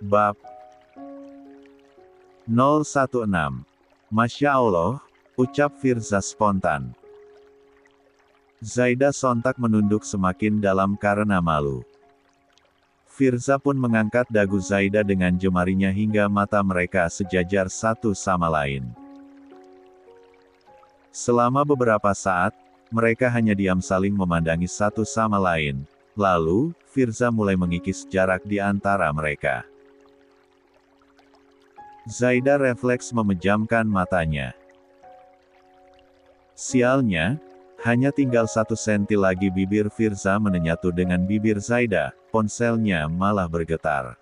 Bab 016. Masya Allah, ucap Firza spontan. Zaida sontak menunduk semakin dalam karena malu. Firza pun mengangkat dagu Zaida dengan jemarinya hingga mata mereka sejajar satu sama lain. Selama beberapa saat, mereka hanya diam saling memandangi satu sama lain. Lalu, Firza mulai mengikis jarak di antara mereka. Zaida refleks memejamkan matanya. Sialnya, hanya tinggal 1 senti lagi bibir Firza menyatu dengan bibir Zaida, ponselnya malah bergetar.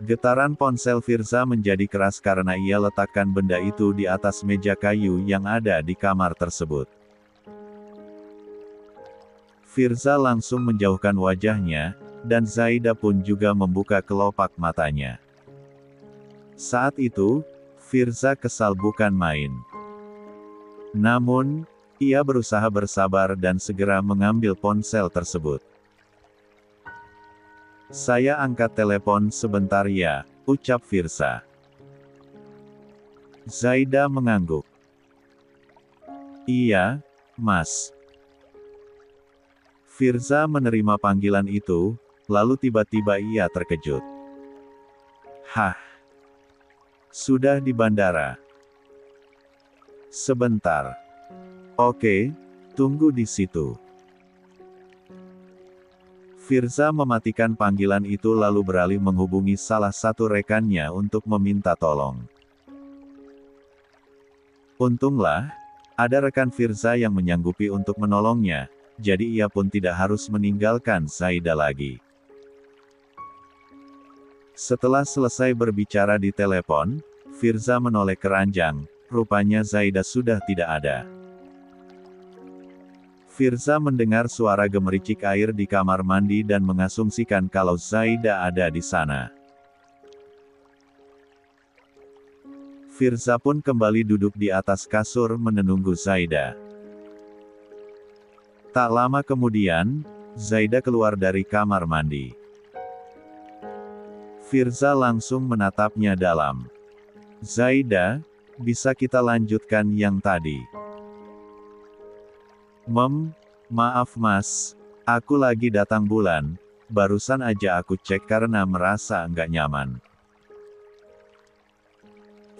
Getaran ponsel Firza menjadi keras karena ia letakkan benda itu di atas meja kayu yang ada di kamar tersebut. Firza langsung menjauhkan wajahnya, dan Zaida pun juga membuka kelopak matanya. Saat itu, Firza kesal bukan main. Namun, ia berusaha bersabar dan segera mengambil ponsel tersebut. Saya angkat telepon sebentar ya, ucap Firza. Zaida mengangguk. Iya, Mas. Firza menerima panggilan itu, lalu tiba-tiba ia terkejut. Hah? Sudah di bandara? Sebentar. Oke, tunggu di situ. Firza mematikan panggilan itu lalu beralih menghubungi salah satu rekannya untuk meminta tolong. Untunglah, ada rekan Firza yang menyanggupi untuk menolongnya, jadi ia pun tidak harus meninggalkan Zaida lagi. Setelah selesai berbicara di telepon, Firza menoleh ke ranjang, rupanya Zaida sudah tidak ada. Firza mendengar suara gemericik air di kamar mandi dan mengasumsikan kalau Zaida ada di sana. Firza pun kembali duduk di atas kasur menunggu Zaida. Tak lama kemudian, Zaida keluar dari kamar mandi. Firza langsung menatapnya dalam. Zaida, bisa kita lanjutkan yang tadi? Maaf Mas, aku lagi datang bulan, barusan aja aku cek karena merasa nggak nyaman.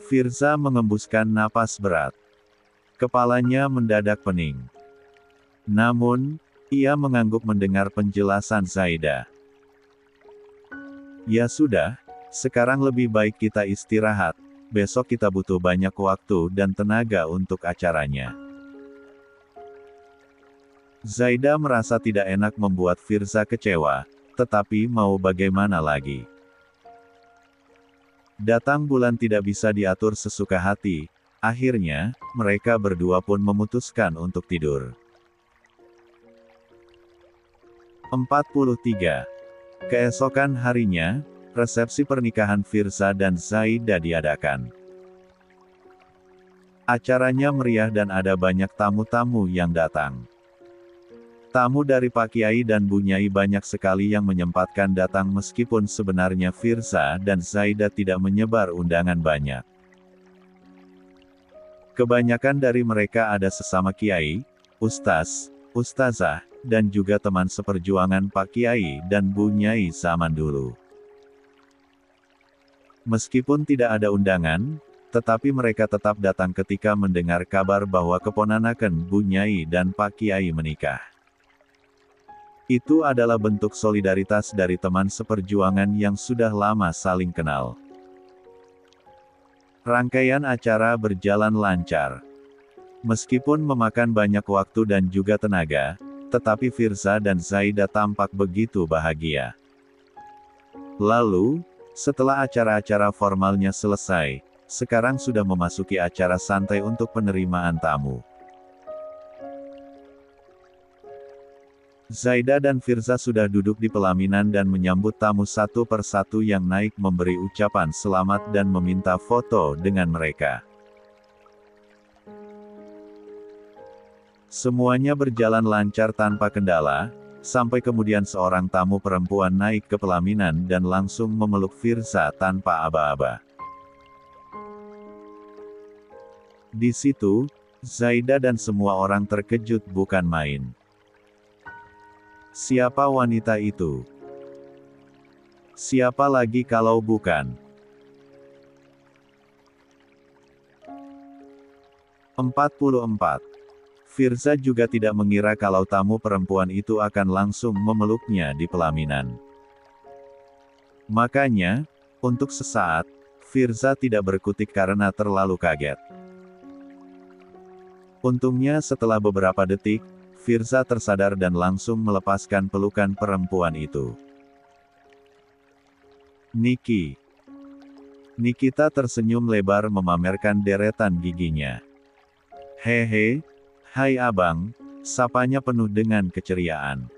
Firza mengembuskan napas berat. Kepalanya mendadak pening. Namun, ia mengangguk mendengar penjelasan Zaida. Ya sudah, sekarang lebih baik kita istirahat, besok kita butuh banyak waktu dan tenaga untuk acaranya. Zaida merasa tidak enak membuat Firza kecewa, tetapi mau bagaimana lagi. Datang bulan tidak bisa diatur sesuka hati, akhirnya, mereka berdua pun memutuskan untuk tidur. 43. Keesokan harinya, resepsi pernikahan Firza dan Zaida diadakan. Acaranya meriah dan ada banyak tamu-tamu yang datang. Tamu dari Pak Kiai dan Bu Nyai banyak sekali yang menyempatkan datang meskipun sebenarnya Firza dan Zaida tidak menyebar undangan banyak. Kebanyakan dari mereka ada sesama Kiai, Ustaz, Ustazah, dan juga teman seperjuangan Pak Kiai dan Bu Nyai zaman dulu. Meskipun tidak ada undangan, tetapi mereka tetap datang ketika mendengar kabar bahwa keponakan Bu Nyai dan Pak Kiai menikah. Itu adalah bentuk solidaritas dari teman seperjuangan yang sudah lama saling kenal. Rangkaian acara berjalan lancar. Meskipun memakan banyak waktu dan juga tenaga, tetapi Firza dan Zaida tampak begitu bahagia. Lalu, setelah acara-acara formalnya selesai, sekarang sudah memasuki acara santai untuk penerimaan tamu. Zaida dan Firza sudah duduk di pelaminan dan menyambut tamu satu persatu yang naik memberi ucapan selamat dan meminta foto dengan mereka. Semuanya berjalan lancar tanpa kendala, sampai kemudian seorang tamu perempuan naik ke pelaminan dan langsung memeluk Firza tanpa aba-aba. Di situ, Zaida dan semua orang terkejut bukan main. Siapa wanita itu? Siapa lagi kalau bukan? 44. Firza juga tidak mengira kalau tamu perempuan itu akan langsung memeluknya di pelaminan. Makanya, untuk sesaat, Firza tidak berkutik karena terlalu kaget. Untungnya setelah beberapa detik, Firza tersadar dan langsung melepaskan pelukan perempuan itu. Niki. Nikita tersenyum lebar memamerkan deretan giginya. Hehe, hai abang, sapanya penuh dengan keceriaan.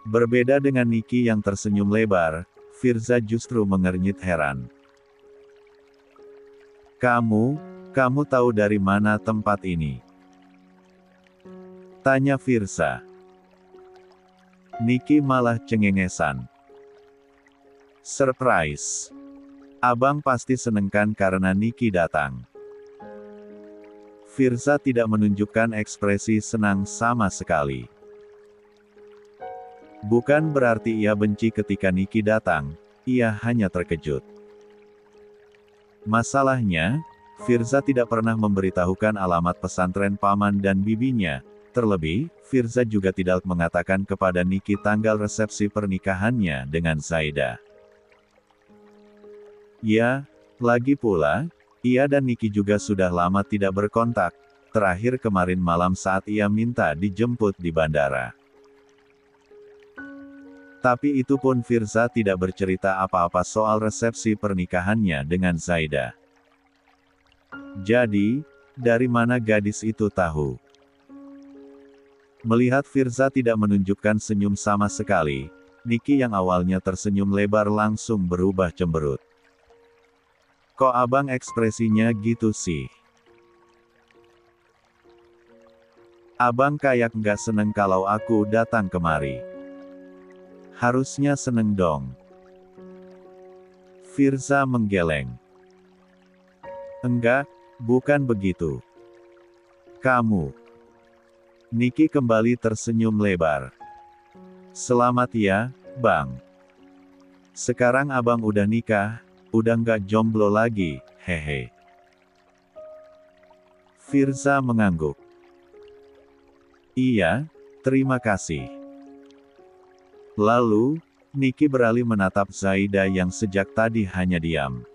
Berbeda dengan Niki yang tersenyum lebar, Firza justru mengernyit heran. Kamu tahu dari mana tempat ini? Tanya Firza. Niki malah cengengesan. Surprise. Abang pasti seneng kan karena Niki datang. Firza tidak menunjukkan ekspresi senang sama sekali. Bukan berarti ia benci ketika Niki datang, ia hanya terkejut. Masalahnya, Firza tidak pernah memberitahukan alamat pesantren paman dan bibinya, terlebih, Firza juga tidak mengatakan kepada Niki tanggal resepsi pernikahannya dengan Zaida. Ya, lagi pula, ia dan Niki juga sudah lama tidak berkontak, terakhir kemarin malam saat ia minta dijemput di bandara. Tapi itu pun Firza tidak bercerita apa-apa soal resepsi pernikahannya dengan Zaida. Jadi, dari mana gadis itu tahu? Melihat Firza tidak menunjukkan senyum sama sekali, Niki yang awalnya tersenyum lebar langsung berubah cemberut. Kok abang ekspresinya gitu sih? Abang kayak nggak seneng kalau aku datang kemari. Harusnya seneng dong. Firza menggeleng. Enggak, bukan begitu. Kamu. Niki kembali tersenyum lebar. Selamat ya, Bang. Sekarang abang udah nikah, udah nggak jomblo lagi, hehe. Firza mengangguk. Iya, terima kasih. Lalu, Niki beralih menatap Zaida yang sejak tadi hanya diam.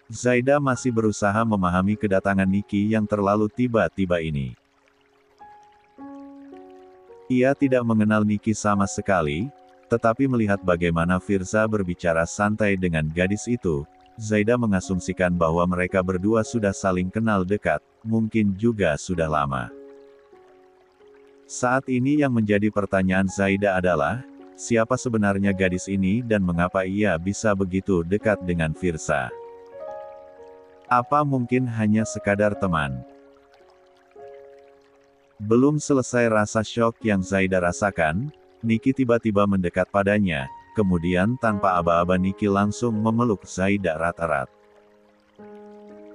Zaida masih berusaha memahami kedatangan Niki yang terlalu tiba-tiba ini. Ia tidak mengenal Niki sama sekali, tetapi melihat bagaimana Firza berbicara santai dengan gadis itu, Zaida mengasumsikan bahwa mereka berdua sudah saling kenal dekat, mungkin juga sudah lama. Saat ini yang menjadi pertanyaan Zaida adalah, siapa sebenarnya gadis ini dan mengapa ia bisa begitu dekat dengan Firza? Apa mungkin hanya sekadar teman? Belum selesai rasa syok yang Zaida rasakan, Niki tiba-tiba mendekat padanya, kemudian tanpa aba-aba Niki langsung memeluk Zaida erat-erat.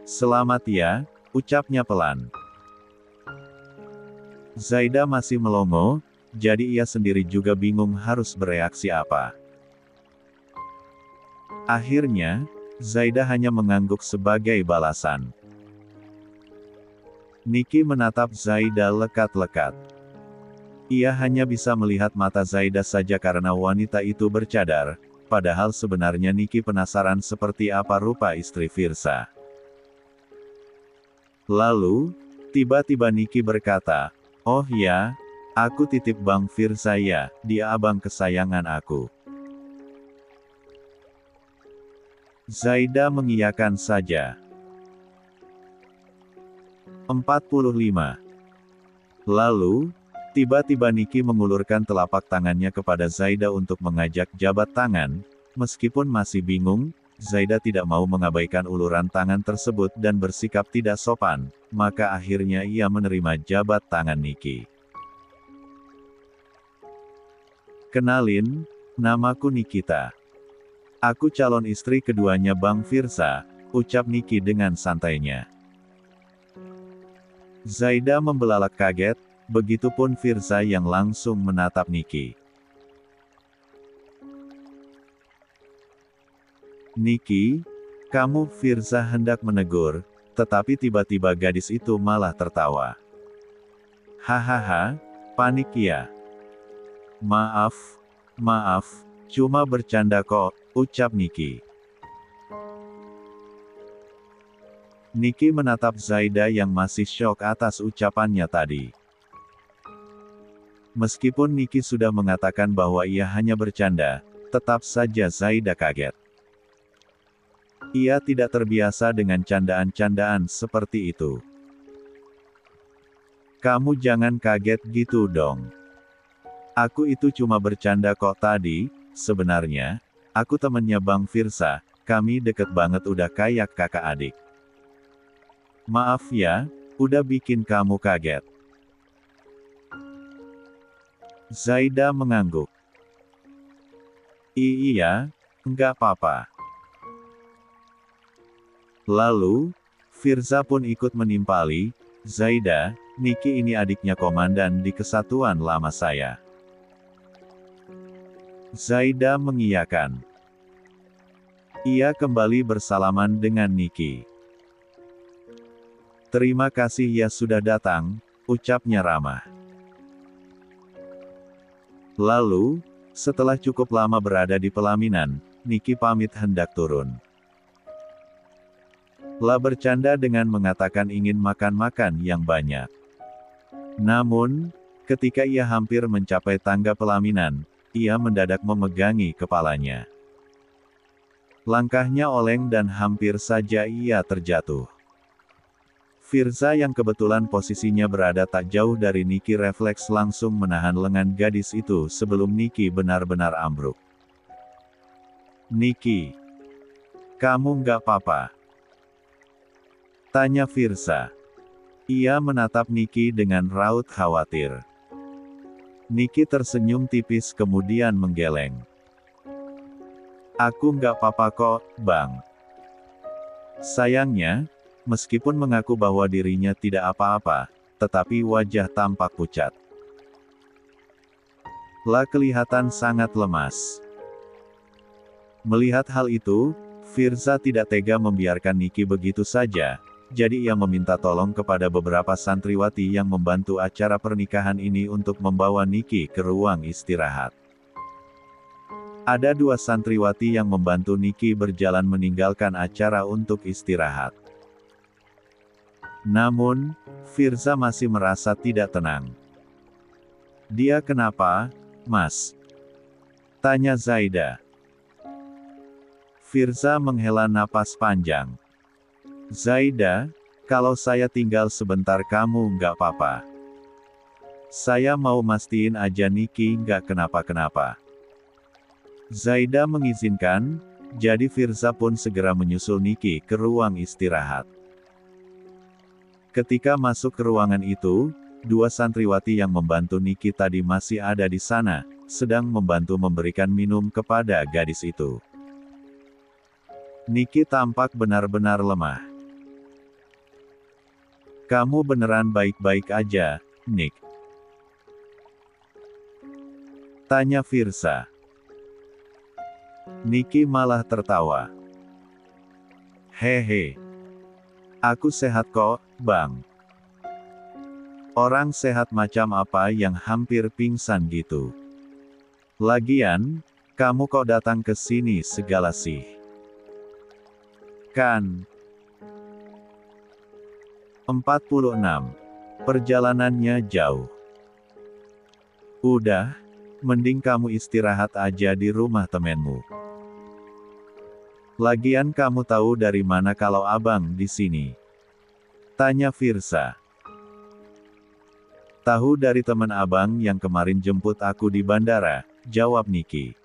Selamat ya, ucapnya pelan. Zaida masih melongo, jadi ia sendiri juga bingung harus bereaksi apa. Akhirnya, Zaida hanya mengangguk sebagai balasan. Niki menatap Zaida lekat-lekat. Ia hanya bisa melihat mata Zaida saja karena wanita itu bercadar, padahal sebenarnya Niki penasaran seperti apa rupa istri Firza. Lalu, tiba-tiba Niki berkata, "Oh ya, aku titip Bang Firza ya, dia abang kesayangan aku." Zaida mengiyakan saja. 45. Lalu, tiba-tiba Niki mengulurkan telapak tangannya kepada Zaida untuk mengajak jabat tangan, meskipun masih bingung, Zaida tidak mau mengabaikan uluran tangan tersebut dan bersikap tidak sopan, maka akhirnya ia menerima jabat tangan Niki. Kenalin, namaku Nikita. Aku calon istri keduanya Bang Firza, ucap Niki dengan santainya. Zaida membelalak kaget, begitupun Firza yang langsung menatap Niki. Niki, kamu, Firza hendak menegur, tetapi tiba-tiba gadis itu malah tertawa. Hahaha, panik ya. Maaf, cuma bercanda kok, ucap Niki. Niki menatap Zaida yang masih syok atas ucapannya tadi. Meskipun Niki sudah mengatakan bahwa ia hanya bercanda, tetap saja Zaida kaget. Ia tidak terbiasa dengan candaan-candaan seperti itu. Kamu jangan kaget gitu dong. Aku itu cuma bercanda kok tadi, sebenarnya, aku temennya Bang Firza, kami deket banget udah kayak kakak adik. Maaf ya, udah bikin kamu kaget. Zaida mengangguk. Iya, nggak apa-apa. Lalu, Firza pun ikut menimpali, Zaida, Niki ini adiknya komandan di kesatuan lama saya. Zaida mengiyakan. Ia kembali bersalaman dengan Niki. Terima kasih ya sudah datang, ucapnya ramah. Lalu, setelah cukup lama berada di pelaminan, Niki pamit hendak turun. Lah bercanda dengan mengatakan ingin makan-makan yang banyak. Namun, ketika ia hampir mencapai tangga pelaminan, ia mendadak memegangi kepalanya. Langkahnya oleng dan hampir saja ia terjatuh. Firza yang kebetulan posisinya berada tak jauh dari Niki refleks langsung menahan lengan gadis itu sebelum Niki benar-benar ambruk. Niki, kamu nggak apa-apa? Tanya Firza. Ia menatap Niki dengan raut khawatir. Niki tersenyum tipis kemudian menggeleng. Aku nggak apa-apa kok, Bang. Sayangnya, meskipun mengaku bahwa dirinya tidak apa-apa, tetapi wajah tampak pucat. Lah kelihatan sangat lemas. Melihat hal itu, Firza tidak tega membiarkan Niki begitu saja. Jadi ia meminta tolong kepada beberapa santriwati yang membantu acara pernikahan ini untuk membawa Niki ke ruang istirahat. Ada 2 santriwati yang membantu Niki berjalan meninggalkan acara untuk istirahat. Namun, Firza masih merasa tidak tenang. Dia kenapa, Mas? Tanya Zaida. Firza menghela napas panjang. Zaida, kalau saya tinggal sebentar kamu nggak apa-apa. Saya mau mastiin aja Niki nggak kenapa-kenapa. Zaida mengizinkan, jadi Firza pun segera menyusul Niki ke ruang istirahat. Ketika masuk ke ruangan itu, 2 santriwati yang membantu Niki tadi masih ada di sana, sedang membantu memberikan minum kepada gadis itu. Niki tampak benar-benar lemah. Kamu beneran baik-baik aja, Nick? Tanya Firza. Niki malah tertawa. Hehe. Aku sehat kok, Bang. Orang sehat macam apa yang hampir pingsan gitu? Lagian, kamu kok datang ke sini segala sih? Kan? 46. Perjalanannya jauh. Udah, mending kamu istirahat aja di rumah temenmu. Lagian kamu tahu dari mana kalau abang di sini? Tanya Firza. Tahu dari teman abang yang kemarin jemput aku di bandara, jawab Niki.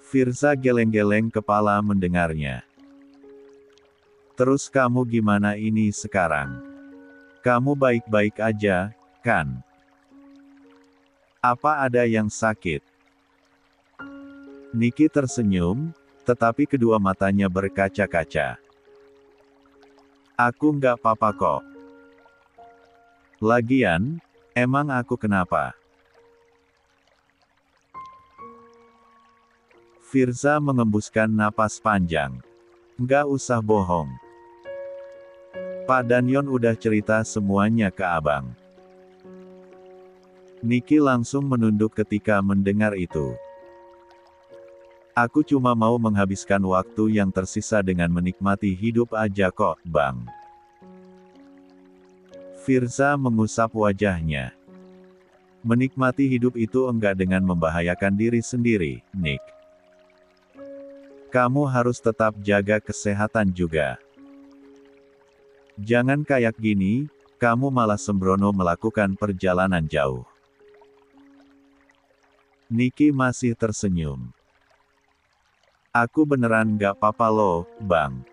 Firza geleng-geleng kepala mendengarnya. Terus kamu gimana ini sekarang? Kamu baik-baik aja, kan? Apa ada yang sakit? Niki tersenyum, tetapi kedua matanya berkaca-kaca. Aku nggak apa-apa kok. Lagian, emang aku kenapa? Firza mengembuskan napas panjang. Nggak usah bohong. Pak Danyon udah cerita semuanya ke abang. Niki langsung menunduk ketika mendengar itu. Aku cuma mau menghabiskan waktu yang tersisa dengan menikmati hidup aja kok, Bang. Firza mengusap wajahnya. Menikmati hidup itu enggak dengan membahayakan diri sendiri, Nick. Kamu harus tetap jaga kesehatan juga. Jangan kayak gini, kamu malah sembrono melakukan perjalanan jauh. Niki masih tersenyum. Aku beneran gak apa-apa loh, Bang.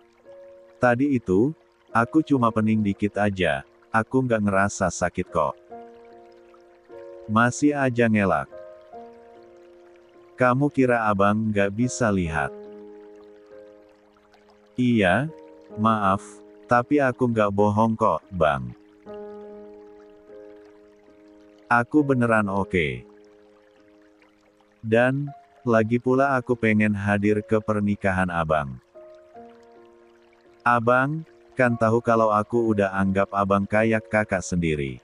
Tadi itu, aku cuma pening dikit aja, aku gak ngerasa sakit kok. Masih aja ngelak. Kamu kira abang gak bisa lihat? Iya, maaf, tapi aku gak bohong kok, Bang. Aku beneran oke. Dan, lagi pula aku pengen hadir ke pernikahan abang. Abang, kan tahu kalau aku udah anggap abang kayak kakak sendiri.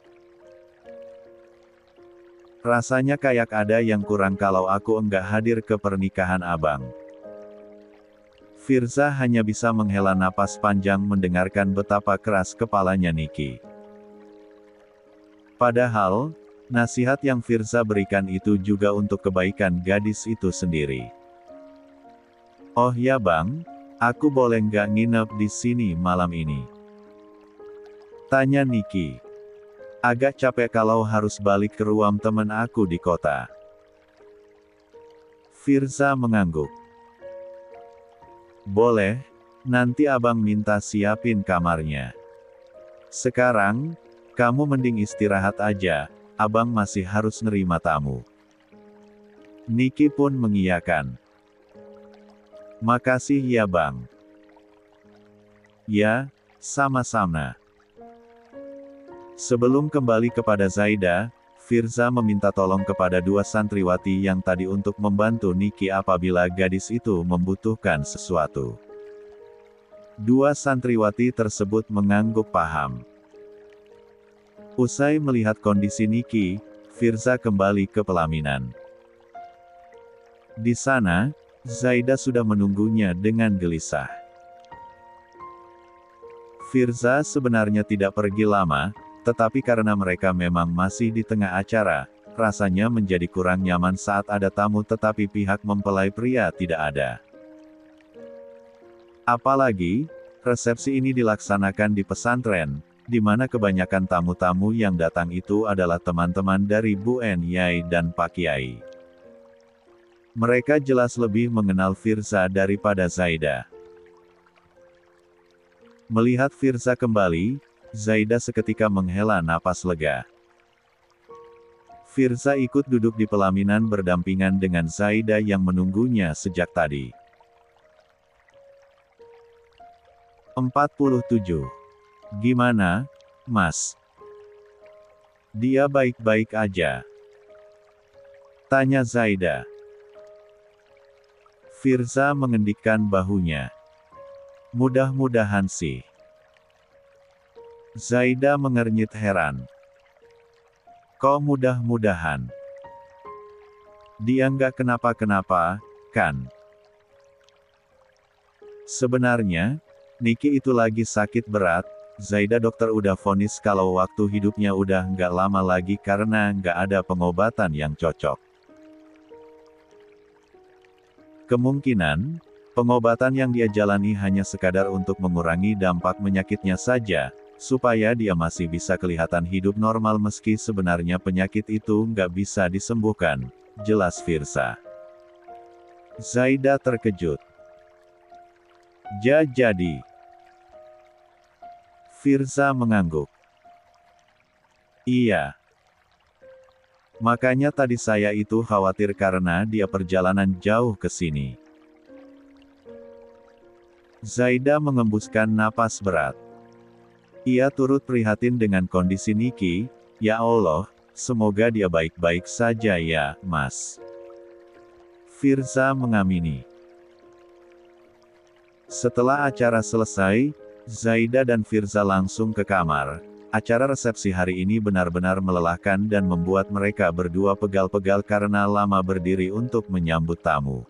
Rasanya kayak ada yang kurang kalau aku enggak hadir ke pernikahan abang. Firza hanya bisa menghela napas panjang mendengarkan betapa keras kepalanya Niki. Padahal, nasihat yang Firza berikan itu juga untuk kebaikan gadis itu sendiri. Oh ya Bang, aku boleh nggak nginep di sini malam ini? Tanya Niki. Agak capek kalau harus balik ke ruang temen aku di kota. Firza mengangguk. Boleh, nanti abang minta siapin kamarnya. Sekarang, kamu mending istirahat aja, abang masih harus nerima tamu. Niki pun mengiyakan. Makasih ya bang. Ya, sama-sama. Sebelum kembali kepada Zaida, Firza meminta tolong kepada dua santriwati yang tadi untuk membantu Niki apabila gadis itu membutuhkan sesuatu. Dua santriwati tersebut mengangguk paham. Usai melihat kondisi Niki, Firza kembali ke pelaminan. Di sana, Zaida sudah menunggunya dengan gelisah. Firza sebenarnya tidak pergi lama, tetapi karena mereka memang masih di tengah acara, rasanya menjadi kurang nyaman saat ada tamu tetapi pihak mempelai pria tidak ada. Apalagi, resepsi ini dilaksanakan di pesantren, di mana kebanyakan tamu-tamu yang datang itu adalah teman-teman dari Bu Nyai dan Pak Kiai. Mereka jelas lebih mengenal Firza daripada Zaida. Melihat Firza kembali, Zaida seketika menghela napas lega. Firza ikut duduk di pelaminan berdampingan dengan Zaida yang menunggunya sejak tadi. 47. Gimana, Mas? Dia baik-baik aja? Tanya Zaida. Firza mengendikkan bahunya. Mudah-mudahan sih. Zaida mengernyit heran. Kok mudah-mudahan? Dia nggak kenapa-kenapa, kan? Sebenarnya, Niki itu lagi sakit berat, Zaida dokter udah vonis kalau waktu hidupnya udah nggak lama lagi karena nggak ada pengobatan yang cocok. Kemungkinan, pengobatan yang dia jalani hanya sekadar untuk mengurangi dampak penyakitnya saja, supaya dia masih bisa kelihatan hidup normal meski sebenarnya penyakit itu nggak bisa disembuhkan, jelas Firza. Zaida terkejut. Jadi. Firza mengangguk. Iya. Makanya tadi saya itu khawatir karena dia perjalanan jauh ke sini. Zaida mengembuskan napas berat. Ia turut prihatin dengan kondisi Niki. Ya Allah, semoga dia baik-baik saja ya, Mas. Firza mengamini. Setelah acara selesai, Zaida dan Firza langsung ke kamar. Acara resepsi hari ini benar-benar melelahkan dan membuat mereka berdua pegal-pegal karena lama berdiri untuk menyambut tamu.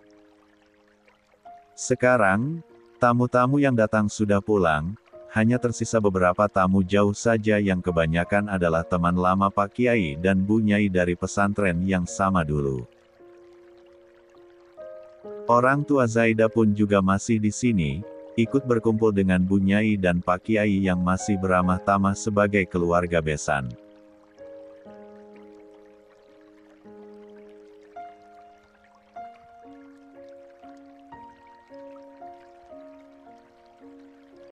Sekarang, tamu-tamu yang datang sudah pulang, hanya tersisa beberapa tamu jauh saja yang kebanyakan adalah teman lama Pak Kiai dan Bu Nyai dari pesantren yang sama dulu. Orang tua Zaida pun juga masih di sini, ikut berkumpul dengan Bu Nyai dan Pak Kiai yang masih beramah tamah sebagai keluarga besan.